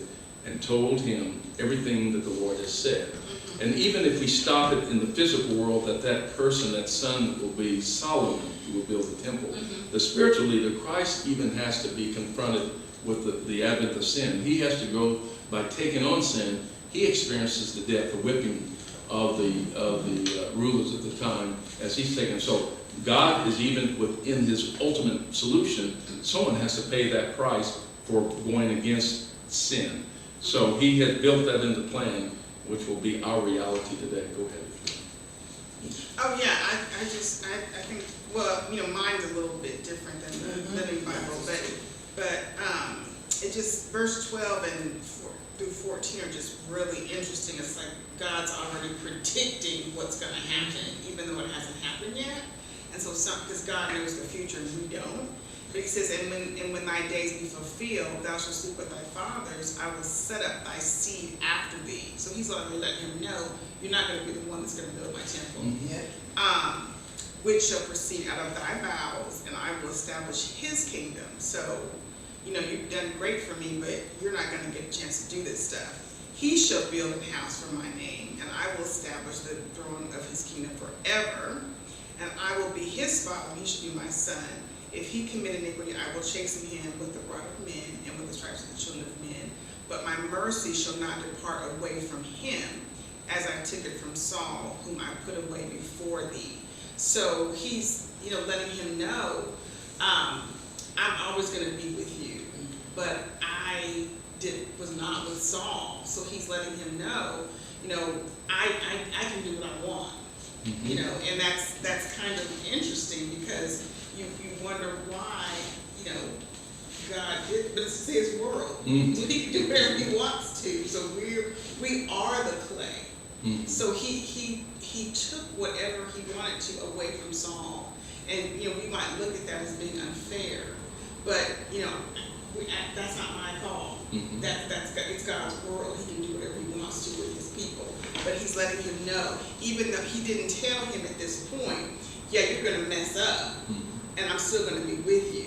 and told him everything that the Lord has said. And even if we stop it in the physical world, that person, that son, will be Solomon, who will build the temple. The spiritual leader, Christ, even has to be confronted with the advent of sin. He has to go, by taking on sin, he experiences the death, the whipping of the rulers at the time as he's taken. So God is even within his ultimate solution. Someone has to pay that price for going against sin. So he has built that into plan, which will be our reality today. Go ahead. Oh yeah, I think, well, mine's a little bit different than the Living Bible, but it just, verse 12 and through 14 are just really interesting. It's like God's already predicting what's going to happen, even though it hasn't happened yet. And so because God knows the future and we don't. But he says, and when thy days be fulfilled, thou shalt sleep with thy fathers. I will set up thy seed after thee. So he's already letting him know, you're not going to be the one that's going to build my temple. which shall proceed out of thy bowels, and I will establish his kingdom. So, you've done great for me, but you're not going to get a chance to do this stuff. He shall build a house for my name, and I will establish the throne of his kingdom forever. And I will be his father, and he shall be my son. If he commit iniquity, I will chasten him with the rod of men and with the stripes of the children of men. But my mercy shall not depart away from him, as I took it from Saul, whom I put away before thee. So he's, letting him know, I'm always going to be with you. But I was not with Saul. So he's letting him know, I can do what I want. And that's kind of interesting, because you wonder why, God did, but it's his world. He can do whatever he wants to. So we are the clay. So he took whatever he wanted to away from Saul. And we might look at that as being unfair, but that's not my call. It's God's world. He can do whatever he wants to with his people. But he's letting him know, even though he didn't tell him at this point, yeah, you're going to mess up, and I'm still going to be with you.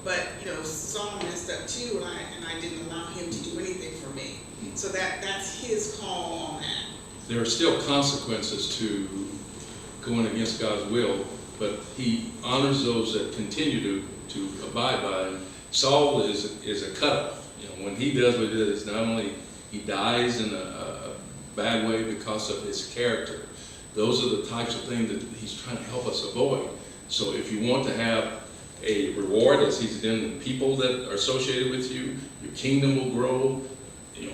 But Saul messed up too, and I didn't allow him to do anything for me. So that's his call on that. There are still consequences to going against God's will, but he honors those that continue to abide by him. Saul is a cut-up. When he does what he does, not only he dies in a bad way because of his character. Those are the types of things that he's trying to help us avoid. So if you want to have a reward, as he's done in people that are associated with you, your kingdom will grow.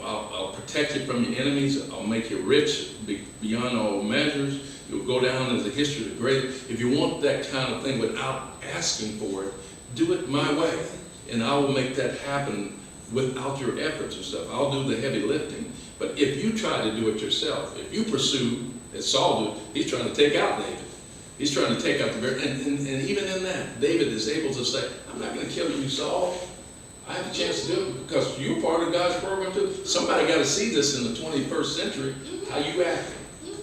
I'll protect you from your enemies. I'll make you rich beyond all measures. You'll go down as a history of the great. If you want that kind of thing without asking for it, do it my way, and I will make that happen without your efforts and stuff. I'll do the heavy lifting. But if you try to do it yourself, if you pursue, as Saul did, he's trying to take out David. He's trying to take out the very, and even in that, David is able to say, I'm not going to kill you, Saul. I have a chance to do it because you're part of God's program too. Somebody got to see this in the 21st century, how you act,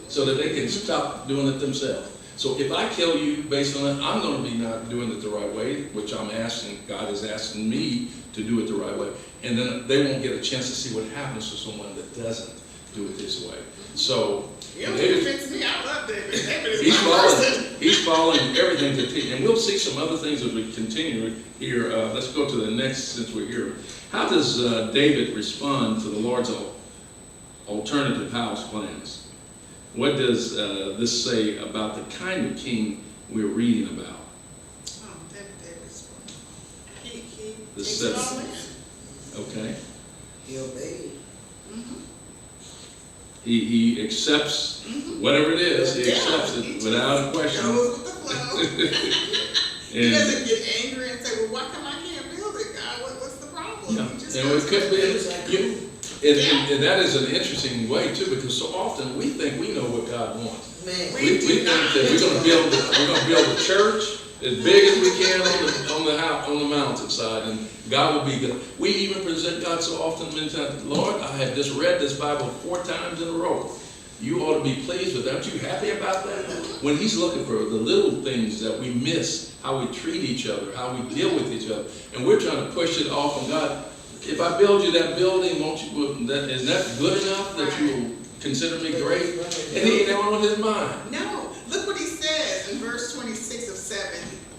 so that they can stop doing it themselves. So if I kill you based on that, I'm going to be not doing it the right way, which God is asking me to do it the right way. And then they won't get a chance to see what happens to someone that doesn't do it this way. So David fits me. I love David. David is my person. He's following everything that he, and we'll see some other things as we continue here. Let's go to the next, since we're here. How does David respond to the Lord's alternative house plans? What does this say about the kind of king we're reading about? Oh, David's he This takes it all in. Okay. He obeyed. He accepts whatever it is. He accepts it without a question. Goes with the flow. He doesn't get angry and say, "Well, why come I can't build it, God? What's the problem?" Yeah. He just And it could be. Like, And that is an interesting way too, because so often we think we know what God wants. man, We think that we're going to build a church as big as we can on the mountainside, and God will be good. We even present God so often, many times, Lord, I have just read this Bible 4 times in a row. You ought to be pleased with that. Aren't you happy about that? When he's looking for the little things that we miss, how we treat each other, how we deal with each other, and we're trying to push it off on God. If I build you that building, is that good enough that you will consider me great? And he ain't on his mind. No. Look what he says in verse 26 of 2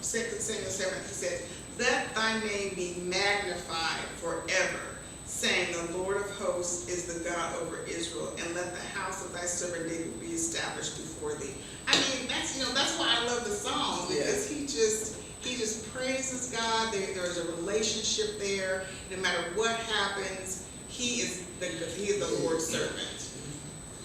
Samuel 7. He says, "Let thy name be magnified forever, saying, the Lord of hosts is the God over Israel, and let the house of thy servant David be established before thee." I mean, that's why I love the Psalms, because he just praises God. There's a relationship there. No matter what happens, he is the Lord's servant.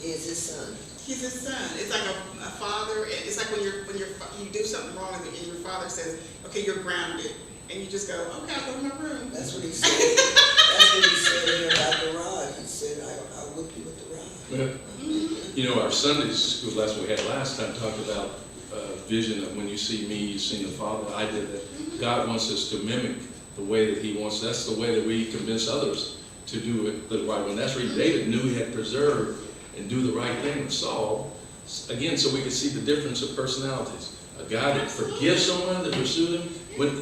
he is his son. He's his son. It's like a father. It's like when you do something wrong and your father says, "Okay, you're grounded," and you just go, "Okay, I'll go to my room." That's what he said. That's what he said here about the rod. He said, I'll whip you with the rod. Yeah. Our Sunday school lesson we had last time talked about vision of when you see me, you see the Father. I did that. God wants us to mimic the way that he wants. That's the way that we convince others to do it the right way. And that's where David knew he had to preserve and do the right thing with Saul. Again, so we could see the difference of personalities. a God that forgives someone that pursued him.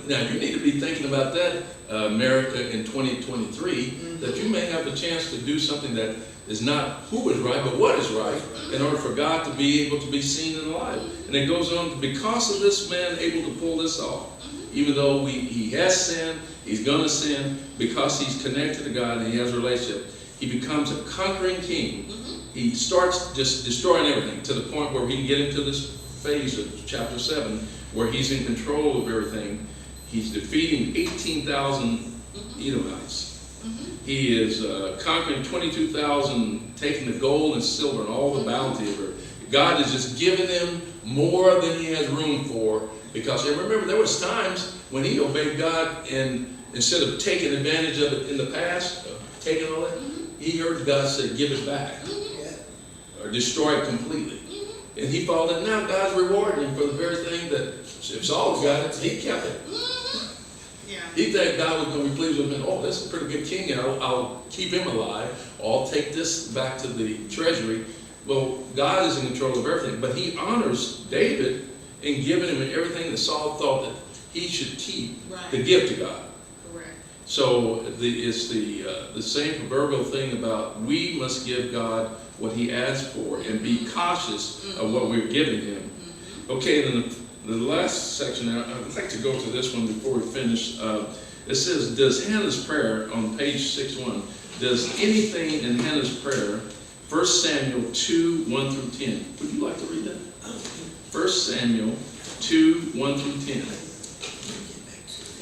Now, you need to be thinking about that, America in 2023, that you may have a chance to do something that is not who is right, but what is right, in order for God to be able to be seen and alive. And it goes on, because of this man able to pull this off, even though he has sinned, he's going to sin, because he's connected to God and he has a relationship, he becomes a conquering king. He starts just destroying everything to the point where we can get into this phase of chapter 7, where he's in control of everything. He's defeating 18,000 Edomites. He is conquering 22,000, taking the gold and silver and all the bounty of her. God is just giving him more than he has room for, because remember, there was times when he obeyed God, and instead of taking advantage of it in the past, taking all that, he heard God say, give it back, or destroy it completely. And he followed it. Now God's rewarding him for the very thing that if Saul got it, he kept it. He thought God was going to be pleased with him. Oh, this is a pretty good king, and I'll keep him alive. I'll take this back to the treasury. Well, God is in control of everything, but he honors David in giving him everything that Saul thought that he should keep to give to God. Correct. So it's the same proverbial thing about we must give God what he asks for and be cautious of what we're giving him. Okay, then the last section, I'd like to go to this one before we finish. It says, does Hannah's prayer on page 6:1, does anything in Hannah's prayer, 1 Samuel 2, 1 through 10. Would you like to read that? 1 Samuel 2, 1 through 10.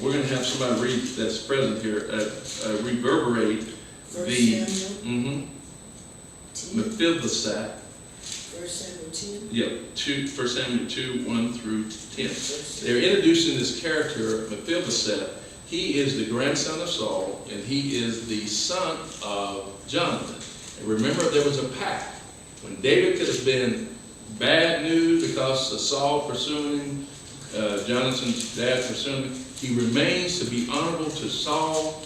We're going to have somebody read that's present here, reverberate the Mephibosheth. 1 Samuel 10? Yeah, 1 Samuel 2, 1 through 10. They're introducing this character, Mephibosheth. He is the grandson of Saul, and he is the son of Jonathan. And remember, there was a pact. When David could have been bad news because of Saul pursuing him, Jonathan's dad pursuing him, he remains to be honorable to Saul,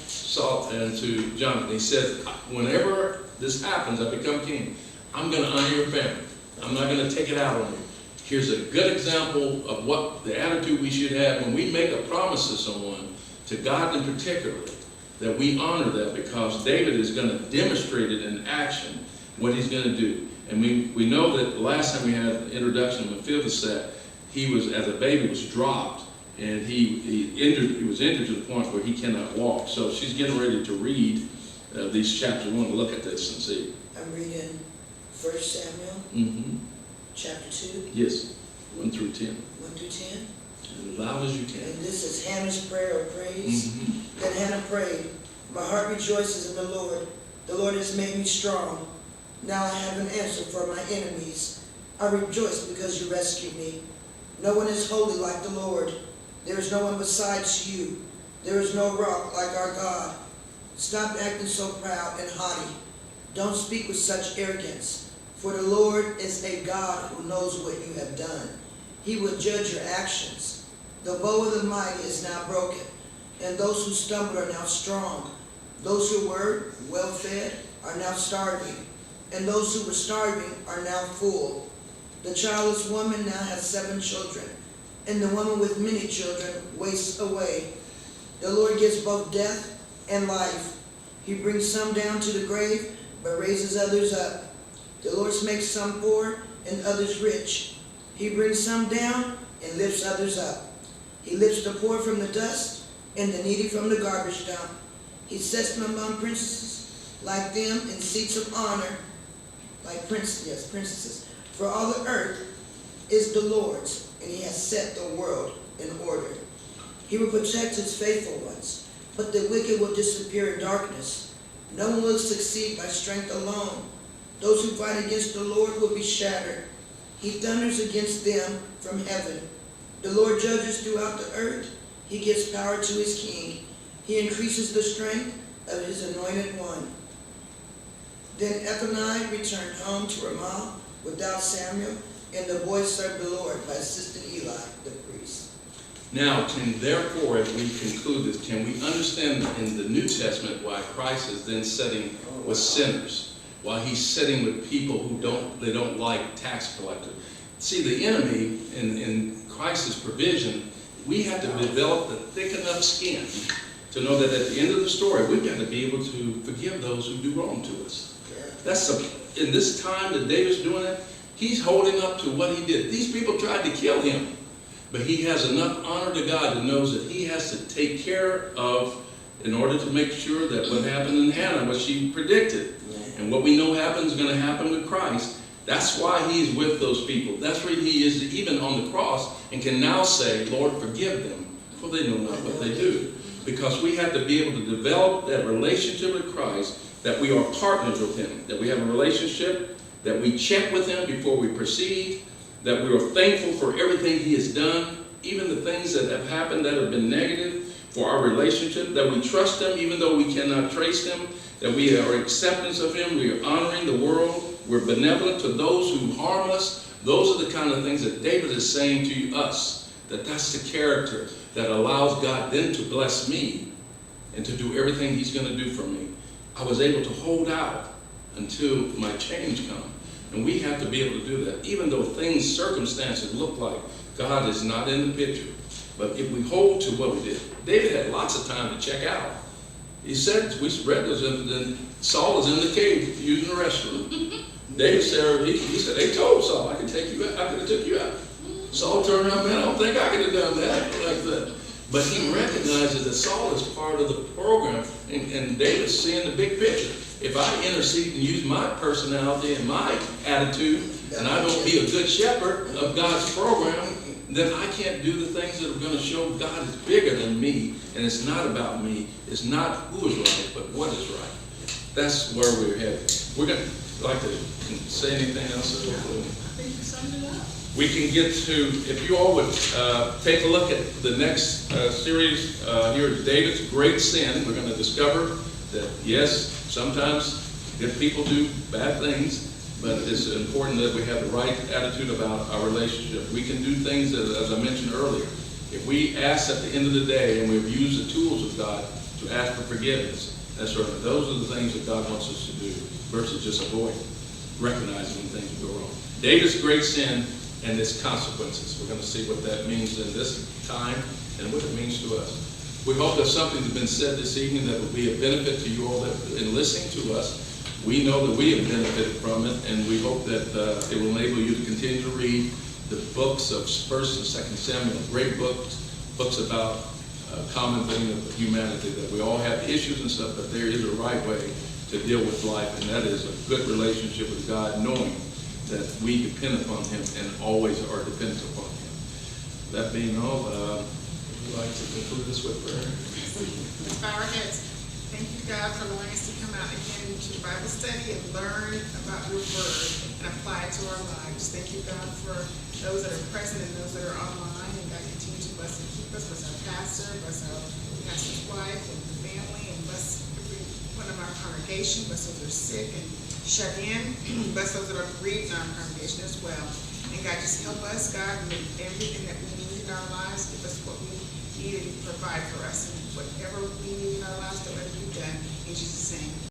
and to Jonathan. He said, whenever this happens, I become king, I'm going to honor your family. I'm not going to take it out on you. Here's a good example of what the attitude we should have when we make a promise to someone, to God in particular, that we honor that, because David is going to demonstrate it in action, what he's going to do. And we know that the last time we had the introduction of Mephibosheth, he was, as a baby, was dropped, and he was injured to the point where he cannot walk. So she's getting ready to read these chapters. We want to look at this and see. I'm reading 1 Samuel, chapter 2. Yes, 1 through 10. 1 through 10. As loud as you can. And this is Hannah's prayer of praise. Then Hannah prayed, my heart rejoices in the Lord. The Lord has made me strong. Now I have an answer for my enemies. I rejoice because you rescued me. No one is holy like the Lord. There is no one besides you. There is no rock like our God. Stop acting so proud and haughty. Don't speak with such arrogance. For the Lord is a God who knows what you have done. He will judge your actions. The bow of the mighty is now broken, and those who stumble are now strong. Those who were well-fed are now starving, and those who were starving are now full. The childless woman now has 7 children, and the woman with many children wastes away. The Lord gives both death and life. He brings some down to the grave, but raises others up. The Lord makes some poor and others rich. He brings some down and lifts others up. He lifts the poor from the dust and the needy from the garbage dump. He sets them among princesses like them in seats of honor, like princesses. For all the earth is the Lord's, and he has set the world in order. He will protect his faithful ones, but the wicked will disappear in darkness. No one will succeed by strength alone. Those who fight against the Lord will be shattered. He thunders against them from heaven. The Lord judges throughout the earth. He gives power to his king. He increases the strength of his anointed one. Then Elkanah returned home to Ramah without Samuel, and the boys served the Lord by assisting Eli, the priest. Now, therefore, as we conclude this, can we understand in the New Testament why Christ is then sitting with sinners, why he's sitting with people who don't like tax collectors? See, the enemy in Christ's provision, we have to develop the thick enough skin to know that at the end of the story, we've got to be able to forgive those who do wrong to us. In this time that David's doing it, he's holding up to what he did. These people tried to kill him, but he has enough honor to God to know that he has to take care of in order to make sure that what happened in Hannah, what she predicted, and what we know happens is going to happen with Christ. That's why he's with those people. That's where he is even on the cross and can now say, Lord, forgive them, for they know not what they do. Because we have to be able to develop that relationship with Christ, that we are partners with him, that we have a relationship, that we check with him before we proceed, that we are thankful for everything he has done, even the things that have happened that have been negative for our relationship, that we trust him even though we cannot trace him, that we are acceptance of him, we are honoring the world, we're benevolent to those who harm us. Those are the kind of things that David is saying to us, that that's the character that allows God then to bless me and to do everything he's going to do for me. I was able to hold out until my change comes. And we have to be able to do that, even though things, circumstances look like God is not in the picture. But if we hold to what we did, David had lots of time to check out. He said, we read this, and Saul is in the cave using the restroom. David said, he said, they told Saul, I could take you out. I could have took you out. Saul turned around, man, I don't think I could have done that like that. But he recognizes that Saul is part of the program, and David's seeing the big picture. If I intercede and use my personality and my attitude, and I don't be a good shepherd of God's program, then I can't do the things that are going to show God is bigger than me, and it's not about me. It's not who is right, but what is right. That's where we're headed. We're going to like to say anything else? I think you summed it up. We can get to, if you all would take a look at the next series here is David's Great Sin. We're going to discover that, yes, sometimes good people do bad things, but it's important that we have the right attitude about our relationship. We can do things, as I mentioned earlier. If we ask at the end of the day, and we've used the tools of God to ask for forgiveness, that's right. Those are the things that God wants us to do, versus just avoid recognizing when things go wrong. David's great sin and its consequences. We're going to see what that means in this time and what it means to us. We hope that something has been said this evening that will be a benefit to you all that in listening to us. We know that we have benefited from it, and we hope that it will enable you to continue to read the books of 1st and 2nd Samuel, great books about common thing of humanity, that we all have issues and stuff, but there is a right way to deal with life, and that is a good relationship with God, knowing that we depend upon him and always are dependent upon him. That being all, would you like to conclude this with prayer? Let's bow our heads. Thank you, God, for allowing us to come out again to Bible study and learn about your word and apply it to our lives. Thank you, God, for those that are present and those that are online. And God, continue to bless and keep us. Bless our pastor, bless our pastor's wife and the family, and bless every one of our congregation. Bless those that are sick and shut in. Bless those that are bereaved in our congregation as well. And God, just help us, God, with everything that we need in our lives. Give us what we need and provide for us. And whatever we need in our lives, let it be done. In Jesus' name.